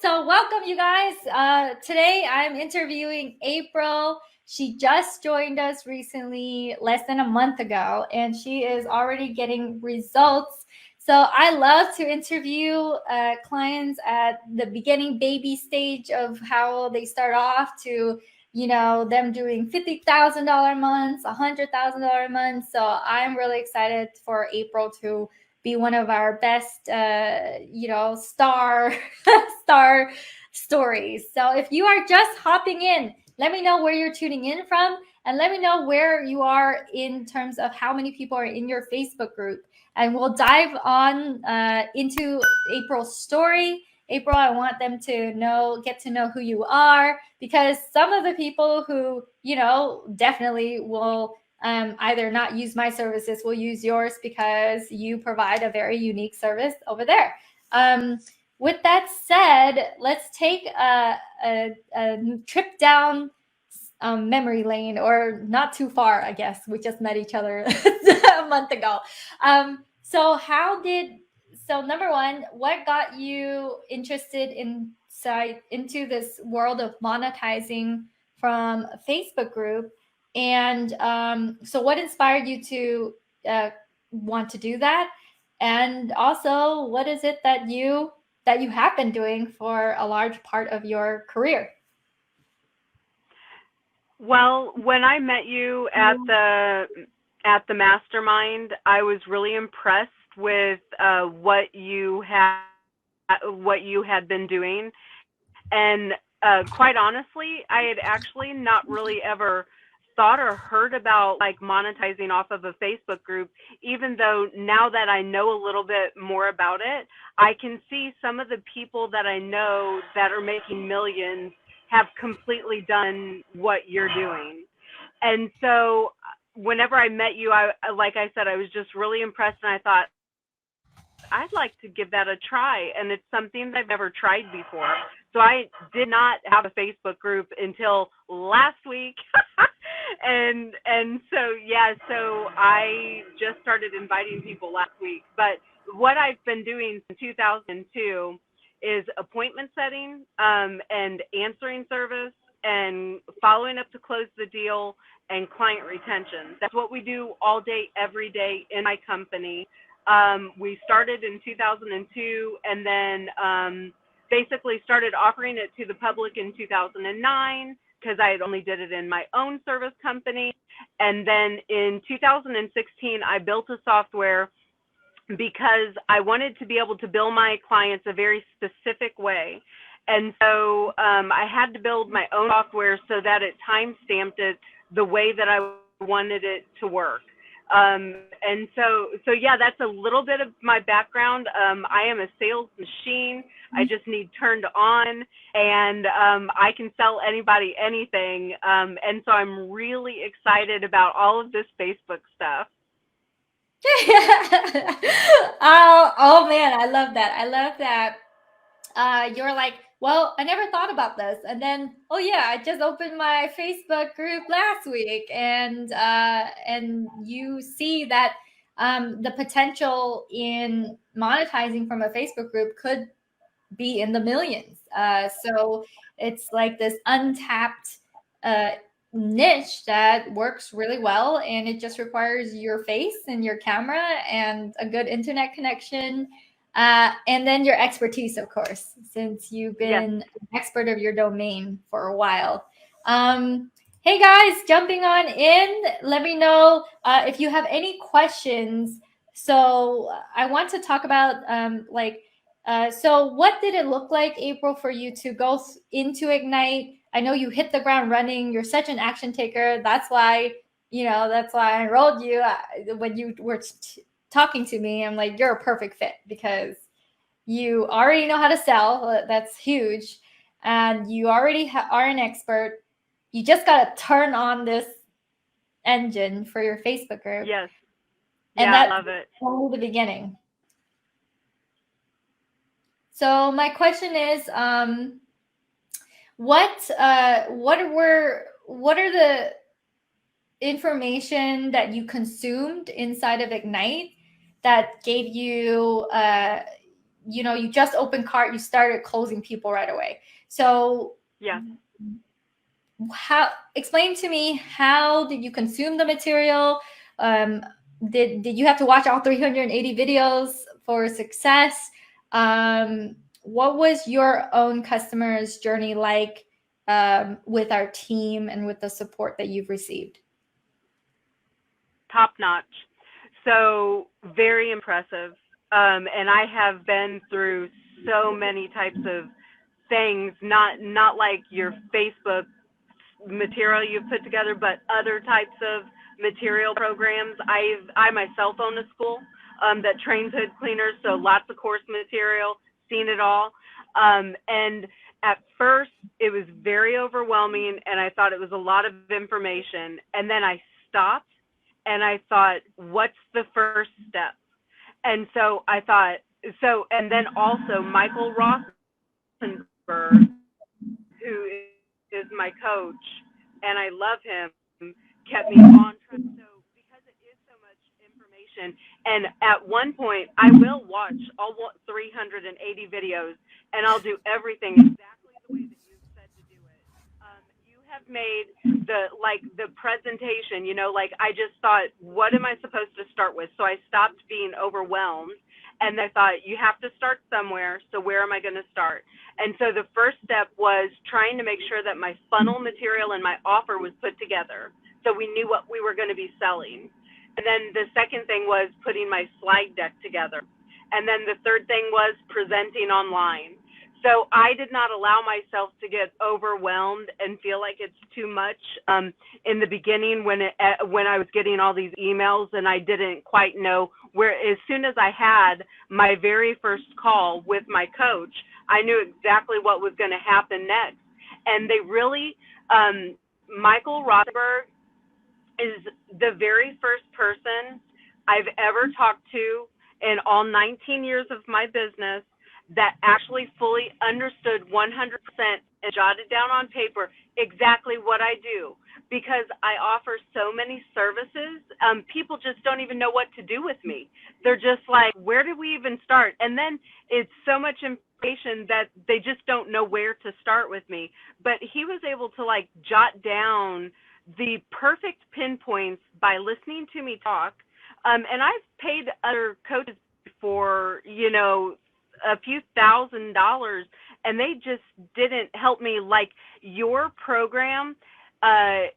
So welcome, you guys. Today I'm interviewing April. She just joined us recently, less than a month ago, and she is already getting results. So I love to interview clients at the beginning baby stage of how they start off to, them doing $50,000 months, $100,000 months. So I'm really excited for April to be one of our best, star star stories. So if you are just hopping in, let me know where you're tuning in from, and let me know where you are in terms of how many people are in your Facebook group. And we'll dive on into April's story. April, I want them to get to know who you are, because some of the people who, definitely will either not use my services, will use yours because you provide a very unique service over there. With that said, let's take a trip down memory lane, or not too far, I guess. We just met each other a month ago. So number one, what got you interested into this world of monetizing from a Facebook group? And so what inspired you to want to do that? And also, what is it that you have been doing for a large part of your career? Well, when I met you at the mastermind, I was really impressed with what you had been doing, and quite honestly, I had actually not really ever thought or heard about like monetizing off of a Facebook group, even though now that I know a little bit more about it, I can see some of the people that I know that are making millions have completely done what you're doing. And so whenever I met you, like I said, I was just really impressed, and I thought, I'd like to give that a try. And it's something that I've never tried before. So I did not have a Facebook group until last week. So I just started inviting people last week. But what I've been doing since 2002 is appointment setting, and answering service, and following up to close the deal, and client retention. That's what we do all day, every day in my company. We started in 2002, and then basically started offering it to the public in 2009, because I had only did it in my own service company. And then in 2016, I built a software because I wanted to be able to bill my clients a very specific way. And so I had to build my own software so that it time-stamped it the way that I wanted it to work. And so yeah, that's a little bit of my background. I am a sales machine. I just need turned on, and I can sell anybody anything. And so I'm really excited about all of this Facebook stuff. Oh man, I love that. I love that. You're like, well, I never thought about this, and then, oh yeah, I just opened my Facebook group last week, and you see that the potential in monetizing from a Facebook group could be in the millions. So it's like this untapped niche that works really well, and it just requires your face and your camera and a good internet connection, and then your expertise, of course, since you've been Yes. an expert of your domain for a while. Hey guys, jumping on in, let me know if you have any questions. So I want to talk about so what did it look like, April, for you to go into Ignite? I know you hit the ground running. You're such an action taker. That's why I enrolled you. When you were talking to me, I'm like, you're a perfect fit, because you already know how to sell. That's huge. And you already are an expert. You just got to turn on this engine for your Facebook group. Yes. And Yeah, I that's love it. only the beginning. So my question is, what are the information that you consumed inside of Ignite that gave you you just opened cart, you started closing people right away. So yeah. Explain to me, how did you consume the material? Did you have to watch all 380 videos for success? What was your own customer's journey like with our team and with the support that you've received? Top notch. So very impressive. And I have been through so many types of things, not like your Facebook material you've put together, but other types of material programs. I myself own a school that trains hood cleaners, so lots of course material, seen it all. And at first it was very overwhelming, and I thought it was a lot of information. And then I stopped and I thought, what's the first step? And so I thought, and then also Michael Rosenberg, who is my coach, and I love him, kept me on track. So because it is so much information, and at one point I will watch all 380 videos, and I'll do everything exactly the way that you said to do it. You have made the presentation, like I just thought, what am I supposed to start with? So I stopped being overwhelmed, and I thought, you have to start somewhere, so where am I going to start? And so the first step was trying to make sure that my funnel material and my offer was put together, so we knew what we were going to be selling. And then the second thing was putting my slide deck together. And then the third thing was presenting online. So I did not allow myself to get overwhelmed and feel like it's too much in the beginning when I was getting all these emails and I didn't quite know where. As soon as I had my very first call with my coach, I knew exactly what was going to happen next. And they really, Michael Rosenberg is the very first person I've ever talked to in all 19 years of my business that actually fully understood 100% and jotted down on paper exactly what I do, because I offer so many services. People just don't even know what to do with me. They're just like, where do we even start? And then it's so much information that they just don't know where to start with me. But he was able to jot down the perfect pinpoints by listening to me talk. And I've paid other coaches for, a few $1,000s, and they just didn't help me like your program.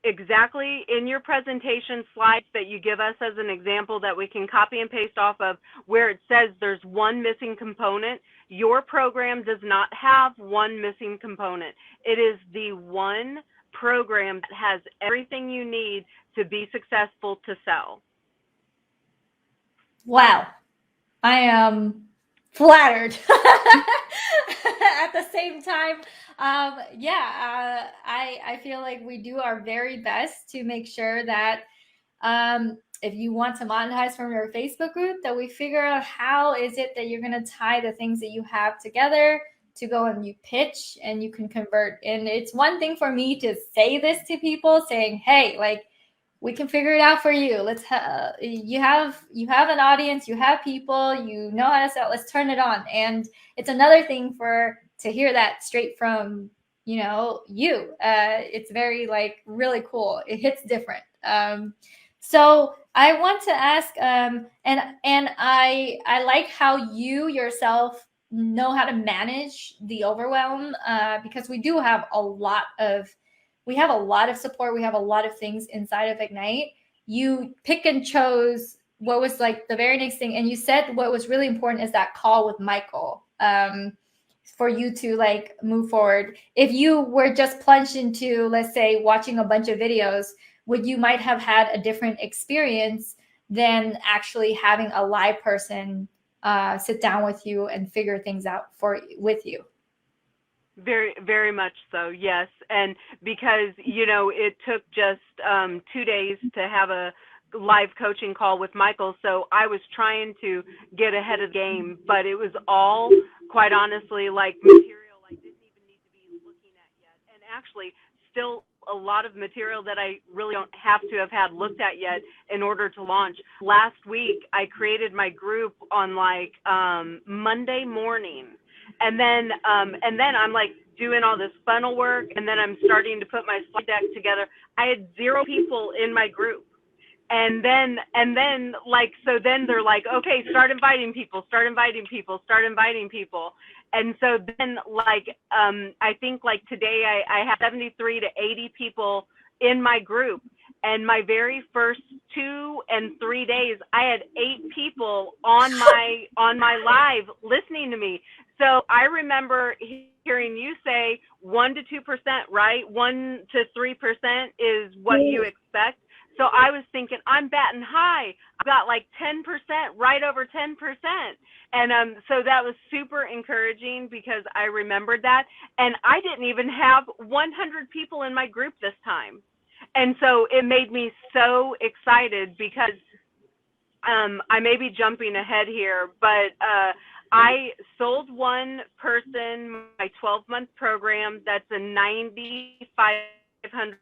Exactly in your presentation slides that you give us as an example that we can copy and paste off of, where it says there's one missing component, your program does not have one missing component. It is the one program that has everything you need to be successful to sell. Wow. I am flattered. At the same time, I feel like we do our very best to make sure that if you want to monetize from your Facebook group, that we figure out how is it that you're going to tie the things that you have together to go and you pitch and you can convert. And it's one thing for me to say this to people, saying, hey, we can figure it out for you. You have an audience, you have people, you know how to sell. Let's turn it on. And it's another thing to hear that straight from you. It's very really cool. It hits different. So I want to ask, and I like how you yourself know how to manage the overwhelm, because we do have a lot of support. We have a lot of things inside of Ignite. You pick and chose what was the very next thing. And you said what was really important is that call with Michael, for you to move forward. If you were just plunged into, let's say, watching a bunch of videos, you might have had a different experience than actually having a live person sit down with you and figure things out with you. Very, very much so, yes. And because, it took just 2 days to have a live coaching call with Michael, so I was trying to get ahead of the game, but it was all, quite honestly, material I didn't even need to be looking at yet. And actually, still a lot of material that I really don't have to have had looked at yet in order to launch. Last week, I created my group on like Monday morning. And then I'm like doing all this funnel work, and then I'm starting to put my slide deck together. I had 0 people in my group. And then like, so then they're like, okay, start inviting people. And so then like, I think like today I have 73 to 80 people in my group. And my very first 2 and 3 days, I had 8 people on my live listening to me. So I remember hearing you say 1 to 2%, right? 1 to 3% is what you expect. So I was thinking, I'm batting high. I got like 10%, right over 10%. And so that was super encouraging because I remembered that. And I didn't even have 100 people in my group this time. And so it made me so excited because I may be jumping ahead here, but I sold one person my 12-month program. That's a $9,500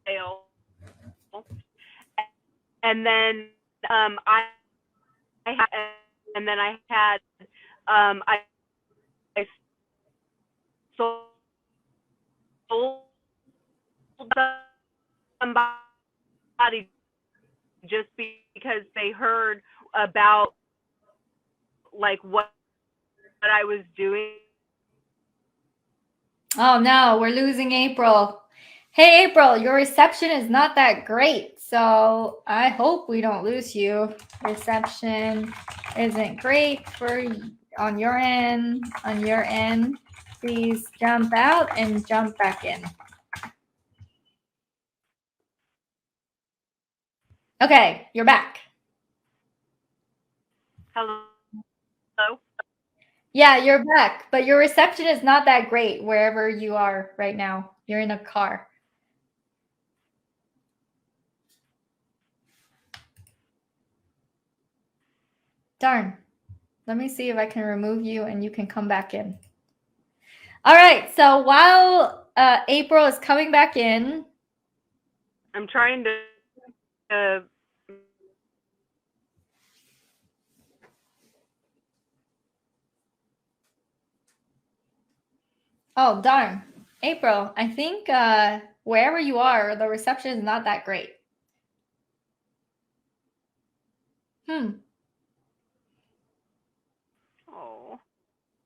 sale. And then I sold somebody just because they heard about like what I was doing. Oh no, we're losing April. Hey April, your reception is not that great, so I hope we don't lose you. Reception isn't great on your end. Please jump out and jump back in. Okay, you're back. Hello? Yeah, you're back, but your reception is not that great wherever you are right now. You're in a car. Darn. Let me see if I can remove you and you can come back in. All right, so while April is coming back in. I'm trying to Oh, darn. April, I think wherever you are, the reception is not that great. Oh.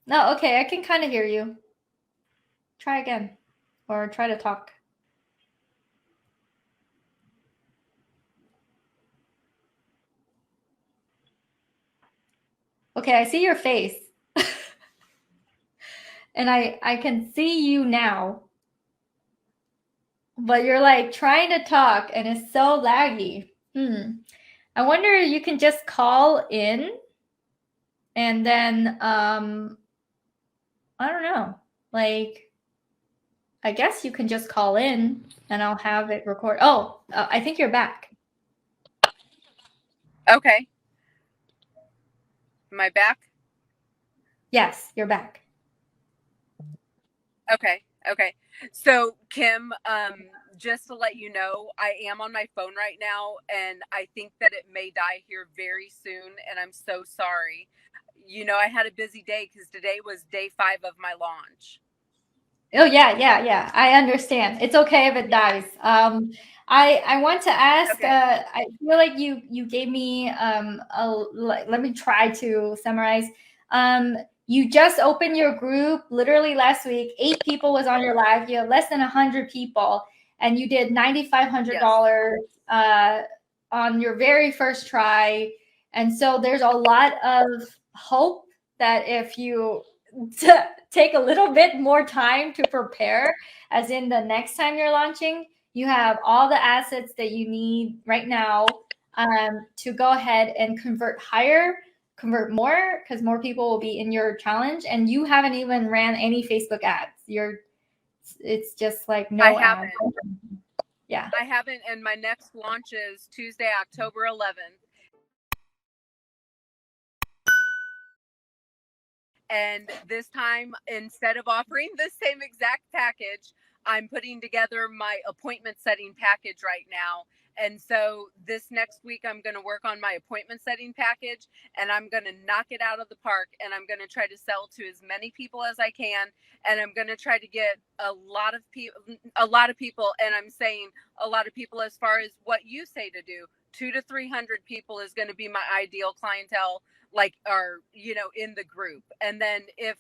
No, okay, I can kind of hear you. Try again, or try to talk. Okay, I see your face. And I can see you now. But you're like trying to talk and it's so laggy. I wonder if you can just call in and then I don't know. Like, I guess you can just call in and I'll have it record. Oh, I think you're back. Okay. Am I back? Yes, you're back. Okay. So Kim, just to let you know, I am on my phone right now and I think that it may die here very soon. And I'm so sorry. You know, I had a busy day because today was day 5 of my launch. Oh yeah. I understand. It's okay if it dies. I want to ask. Okay. I feel like you gave me let me try to summarize. You just opened your group literally last week. 8 people was on your live. You have less than 100 people, and you did $9,500 on your very first try. And so there's a lot of hope that if you take a little bit more time to prepare, as in the next time you're launching, you have all the assets that you need right now to go ahead and convert higher, convert more, because more people will be in your challenge. And you haven't even ran any Facebook ads. It's just like no ads. Yeah. I haven't, and my next launch is Tuesday, October 11th. And this time, instead of offering the same exact package, I'm putting together my appointment setting package right now. And so this next week, I'm going to work on my appointment setting package, and I'm going to knock it out of the park, and I'm going to try to sell to as many people as I can. And I'm going to try to get a lot of people. And I'm saying a lot of people, as far as what you say to do, 200 to 300 people is going to be my ideal clientele, like, are, in the group. And then if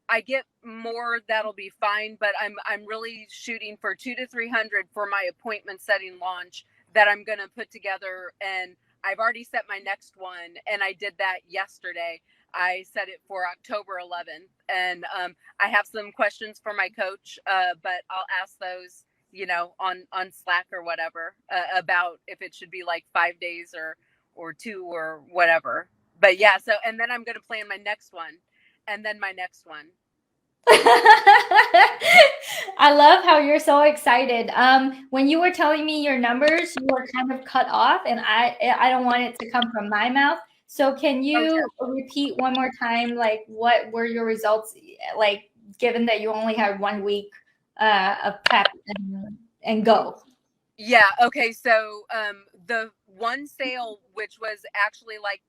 I get more, that'll be fine. But I'm really shooting for 200 to 300 for my appointment setting launch that I'm going to put together. And I've already set my next one, and I did that yesterday. I set it for October 11th, and I have some questions for my coach, but I'll ask those, on Slack or whatever, about if it should be like 5 days or 2 or whatever. But yeah, so, and then I'm going to plan my next one, and then my next one. I love how you're so excited. When you were telling me your numbers, you were kind of cut off, and I don't want it to come from my mouth. So can you repeat one more time, like, what were your results, like, given that you only had 1 week of prep and go? Yeah. Okay. So the one sale, which was actually like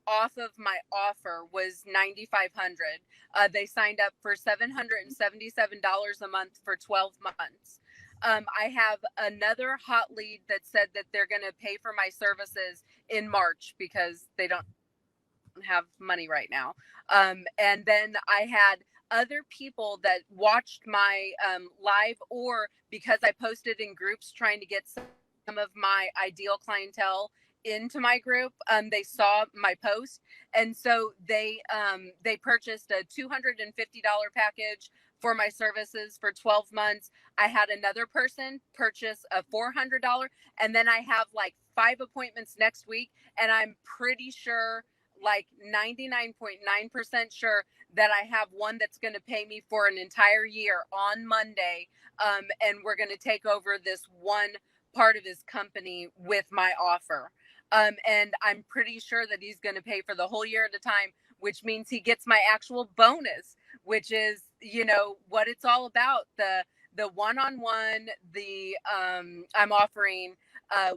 off of my offer, was $9,500. They signed up for $777 a month for 12 months. I have another hot lead that said that they're going to pay for my services in March because they don't have money right now. And then I had other people that watched my live, or because I posted in groups trying to get some of my ideal clientele into my group, they saw my post, and so they purchased a $250 package for my services for 12 months. I had another person purchase a $400, and then I have like 5 appointments next week, and I'm pretty sure, like 99.9% sure, that I have one that's going to pay me for an entire year on Monday, and we're going to take over this one part of his company with my offer. And I'm pretty sure that he's going to pay for the whole year at a time, which means he gets my actual bonus, which is, what it's all about. The one-on-one, I'm offering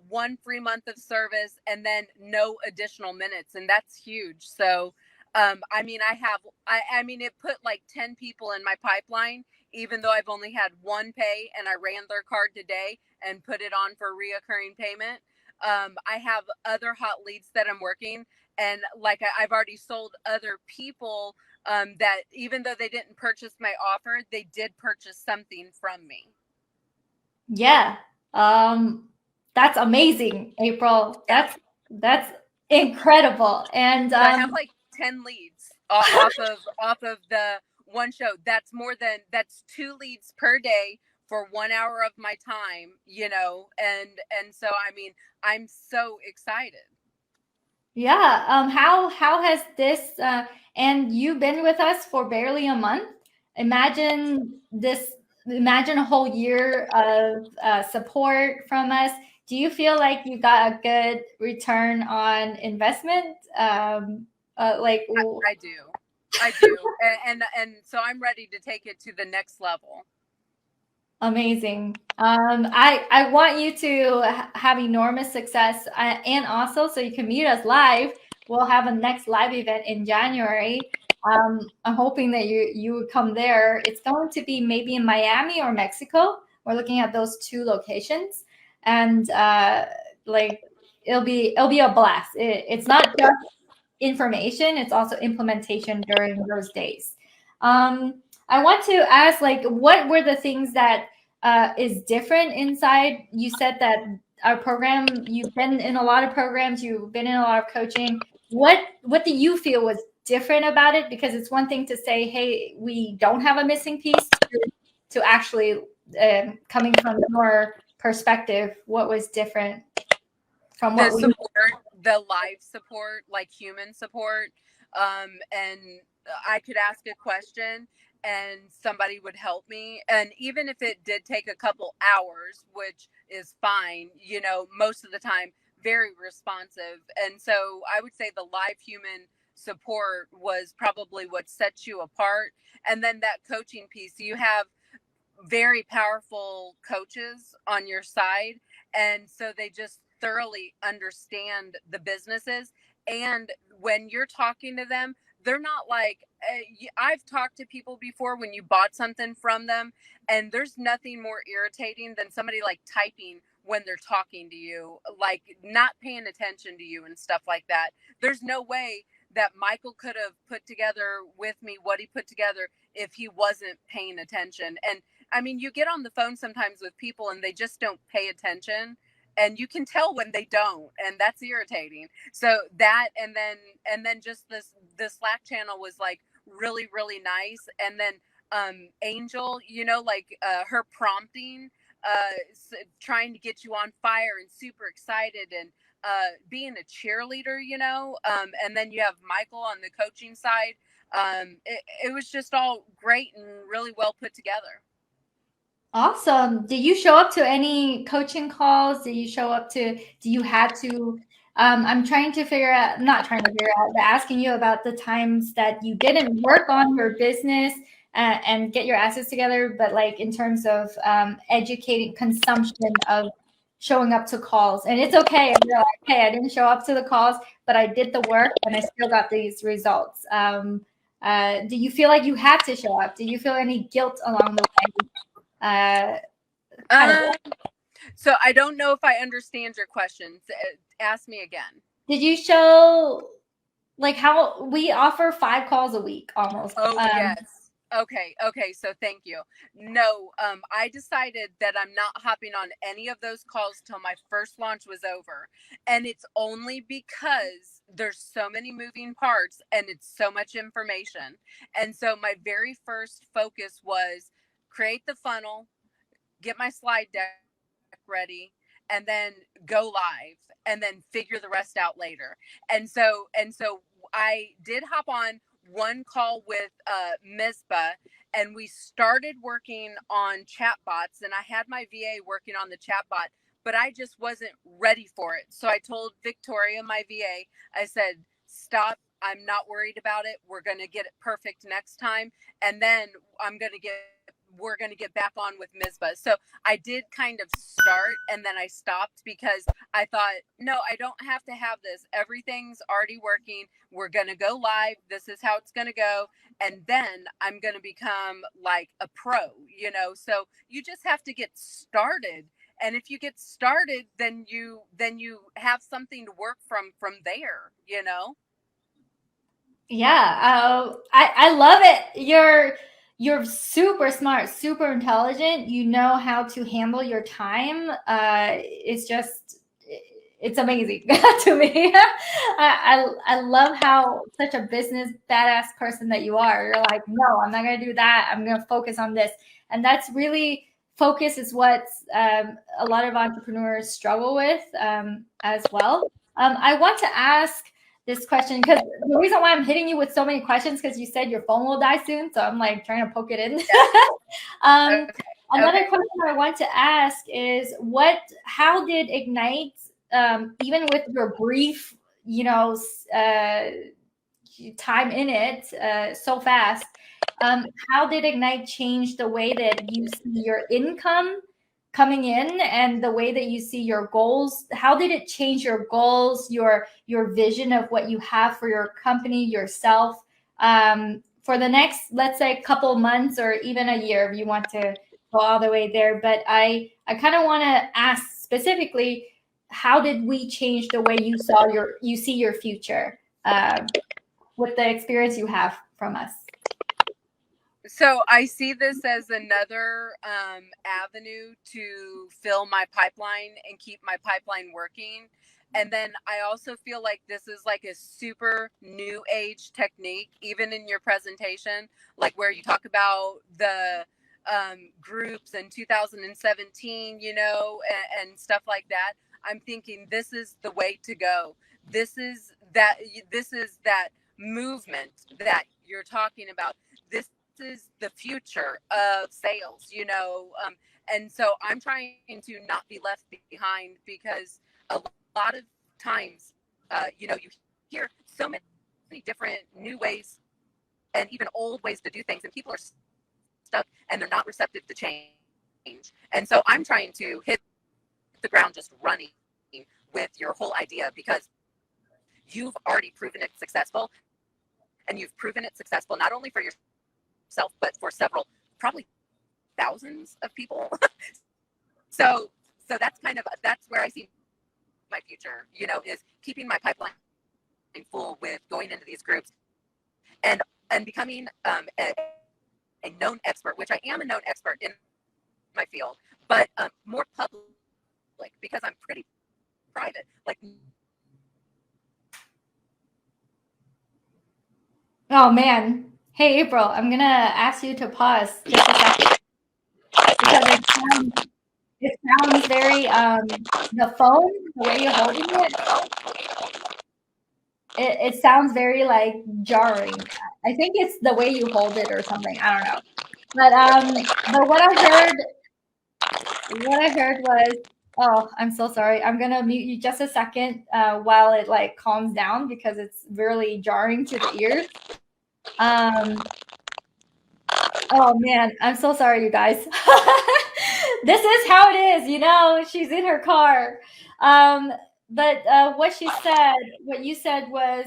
1 free month of service, and then no additional minutes. And that's huge. So, it put like 10 people in my pipeline, even though I've only had one pay, and I ran their card today and put it on for reoccurring payment. I have other hot leads that I'm working, and like I've already sold other people that even though they didn't purchase my offer, they did purchase something from me. Yeah. That's amazing, April. That's incredible. And so I have like 10 leads off of the one show. That's 2 leads per day for 1 hour of my time, and so, I'm so excited. Yeah. How has this, and you've been with us for barely a month. Imagine a whole year of support from us. Do you feel like you got a good return on investment? I do. And so I'm ready to take it to the next level. Amazing. I want you to have enormous success, and also, so you can meet us live. We'll have a next live event in January. I'm hoping that you would come there. It's going to be maybe in Miami or Mexico. We're looking at those 2 locations, and it'll be a blast. It's not just information; it's also implementation during those days. I want to ask, like, what were the things that is different inside? You said that our program, you've been in a lot of programs, you've been in a lot of coaching. What do you feel was different about it? Because it's one thing to say, hey, we don't have a missing piece, to actually coming from your perspective, what was different from what the live support, like human support, and I could ask a question and somebody would help me. And even if it did take a couple hours, which is fine, most of the time, very responsive. And so I would say the live human support was probably what sets you apart. And then that coaching piece, you have very powerful coaches on your side, and so they just thoroughly understand the businesses. And when you're talking to them, they're not like, I've talked to people before when you bought something from them, and there's nothing more irritating than somebody like typing when they're talking to you, like not paying attention to you and stuff like that. There's no way that Michael could have put together with me what he put together if he wasn't paying attention. And I mean, you get on the phone sometimes with people and they just don't pay attention, and you can tell when they don't, and that's irritating. So that, and then just the Slack channel was like really, really nice. And then Angel, like her prompting, trying to get you on fire and super excited, and being a cheerleader, and then you have Michael on the coaching side. It was just all great and really well put together. Awesome. Did you show up to any coaching calls? Do you had to, I'm trying to figure out, not trying to figure out, but asking you about the times that you didn't work on your business and get your assets together, but like in terms of educating consumption of showing up to calls. And it's okay if you're like, hey, I didn't show up to the calls, but I did the work and I still got these results. Do you feel like you had to show up? Do you feel any guilt along the way? So I don't know if I understand your question. Ask me again. Did you show like how we offer 5 calls a week almost? Oh, yes. Okay. So thank you. No, I decided that I'm not hopping on any of those calls till my first launch was over. And it's only because there's so many moving parts and it's so much information. And so my very first focus was create the funnel, get my slide deck ready, and then go live, and then figure the rest out later. And so I did hop on one call with Mizpah, and we started working on chatbots, and I had my VA working on the chatbot, but I just wasn't ready for it. So I told Victoria, my VA, I said, stop. I'm not worried about it. We're going to get it perfect next time. And then we're going to get back on with Mizpah. So I did kind of start, and then I stopped because I thought, no, I don't have to have this. Everything's already working. We're going to go live. This is how it's going to go. And then I'm going to become like a pro, so you just have to get started. And if you get started, then you have something to work from there, Yeah. I love it. You're super smart, super intelligent. You know how to handle your time. It's amazing to me. I love how such a business badass person that you are. You're like, no, I'm not going to do that. I'm going to focus on this. And that's really, focus is what a lot of entrepreneurs struggle with as well. I want to ask this question because the reason why I'm hitting you with so many questions, because you said your phone will die soon. So I'm like trying to poke it in. Another question I want to ask is how did Ignite, even with your brief, time in it so fast, how did Ignite change the way that you see your income coming in and the way that you see your goals? How did it change your goals, your vision of what you have for your company, yourself, for the next, let's say, couple months or even a year if you want to go all the way there? But I kind of want to ask specifically, how did we change the way you see your future with the experience you have from us? So I see this as another avenue to fill my pipeline and keep my pipeline working. And then I also feel like this is like a super new age technique, even in your presentation, like where you talk about the groups in 2017, and stuff like that. I'm thinking this is the way to go. This is that movement that you're talking about. This is the future of sales, and so I'm trying to not be left behind, because a lot of times, you hear so many many different new ways and even old ways to do things, and people are stuck and they're not receptive to change. And so I'm trying to hit the ground just running with your whole idea, because you've already proven it successful, and you've proven it successful not only for yourself but for several, probably thousands of people. so that's where I see my future, is keeping my pipeline full with going into these groups and becoming a known expert, which I am a known expert in my field, but more public, because I'm pretty private. Oh man. Hey April, I'm gonna ask you to pause just a second because it sounds very the phone, the way you're holding it sounds very like jarring. I think it's the way you hold it or something. I don't know. But what I heard was, oh, I'm so sorry. I'm gonna mute you just a second while it like calms down because it's really jarring to the ears. Oh man, I'm so sorry, you guys. This is how it is, she's in her car. But what you said was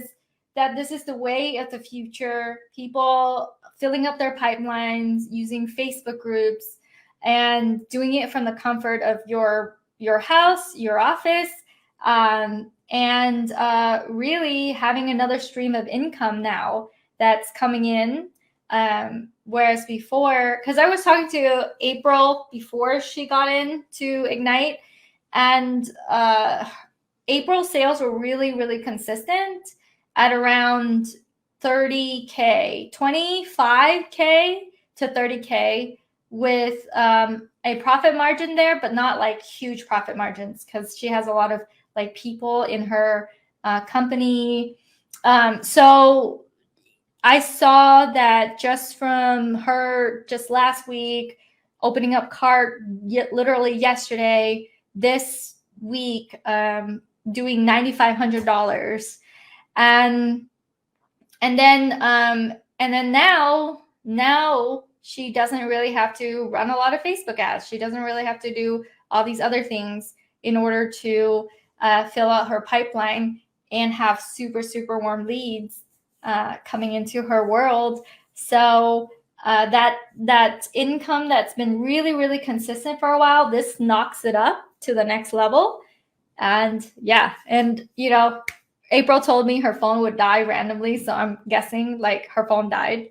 that this is the way of the future. People filling up their pipelines using Facebook groups and doing it from the comfort of your house, your office, and really having another stream of income now that's coming in. Whereas before, because I was talking to April before she got into Ignite, and April sales were really, really consistent at around 30K, 25K to 30K with a profit margin there, but not like huge profit margins because she has a lot of like people in her company. So I saw that just from her just last week, opening up cart literally yesterday, this week, doing $9,500. And then now she doesn't really have to run a lot of Facebook ads. She doesn't really have to do all these other things in order to fill out her pipeline and have super, super warm leads coming into her world. So that income that's been really, really consistent for a while, this knocks it up to the next level. And yeah, and April told me her phone would die randomly, so I'm guessing like her phone died.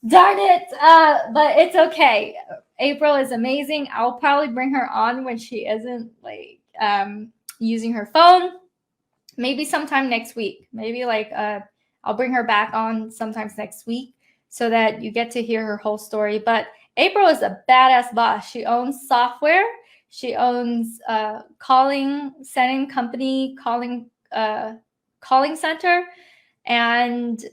Darn it. But it's okay. April is amazing. I'll probably bring her on when she isn't like using her phone. Maybe sometime next week. Maybe like I'll bring her back on sometimes next week so that you get to hear her whole story. But April is a badass boss. She owns software. She owns calling company, calling center, and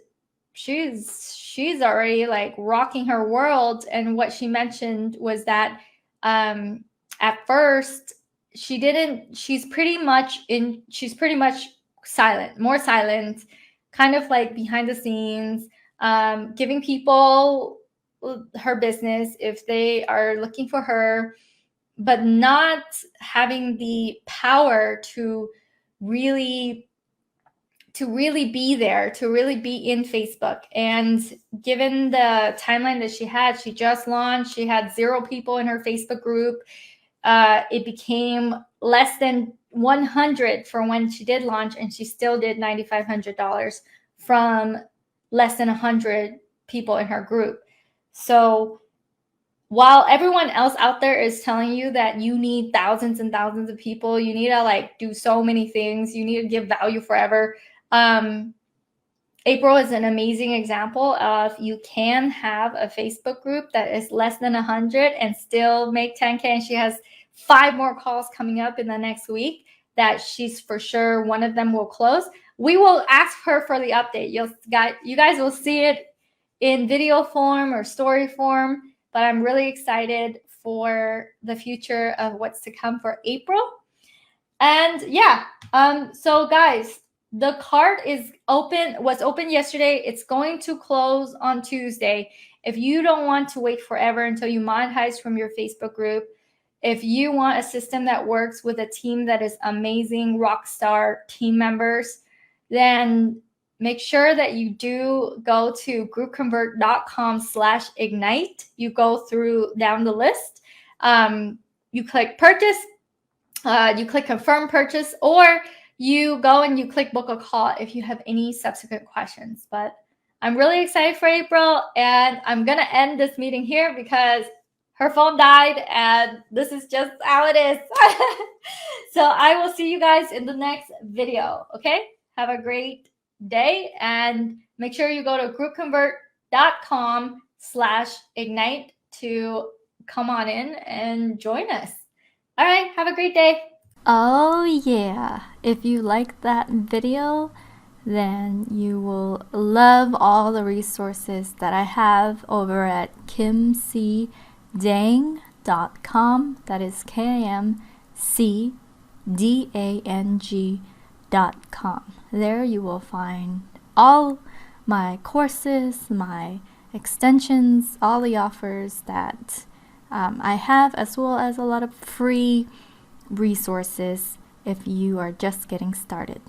she's already like rocking her world. And what she mentioned was that at first she's pretty much silent, more silent, kind of like behind the scenes, giving people her business if they are looking for her, but not having the power to really be there, to really be in Facebook. And given the timeline that she just launched, she had 0 people in her Facebook group. It became less than 100 for when she did launch, and she still did $9,500 from less than 100 people in her group. So while everyone else out there is telling you that you need thousands and thousands of people, you need to like do so many things, you need to give value forever. April is an amazing example of you can have a Facebook group that is less than 100 and still make 10K. And she has 5 more calls coming up in the next week that she's for sure one of them will close. We will ask her for the update. You guys will see it in video form or story form, but I'm really excited for the future of what's to come for April. And yeah, so guys, The cart is open, was open yesterday. It's going to close on Tuesday. If you don't want to wait forever until you monetize from your Facebook group, if you want a system that works with a team that is amazing, rock star team members, then make sure that you do go to groupconvert.com/ignite. You go through down the list. You click purchase, you click confirm purchase, or you go and you click book a call if you have any subsequent questions. But I'm really excited for April, and I'm going to end this meeting here because her phone died, and this is just how it is. So I will see you guys in the next video, okay? Have a great day, and make sure you go to groupconvert.com/ignite to come on in and join us. All right, have a great day. Oh yeah, if you like that video, then you will love all the resources that I have over at kimcdang.com. That is KIMCDANG.com. There you will find all my courses, my extensions, all the offers that I have, as well as a lot of free resources if you are just getting started.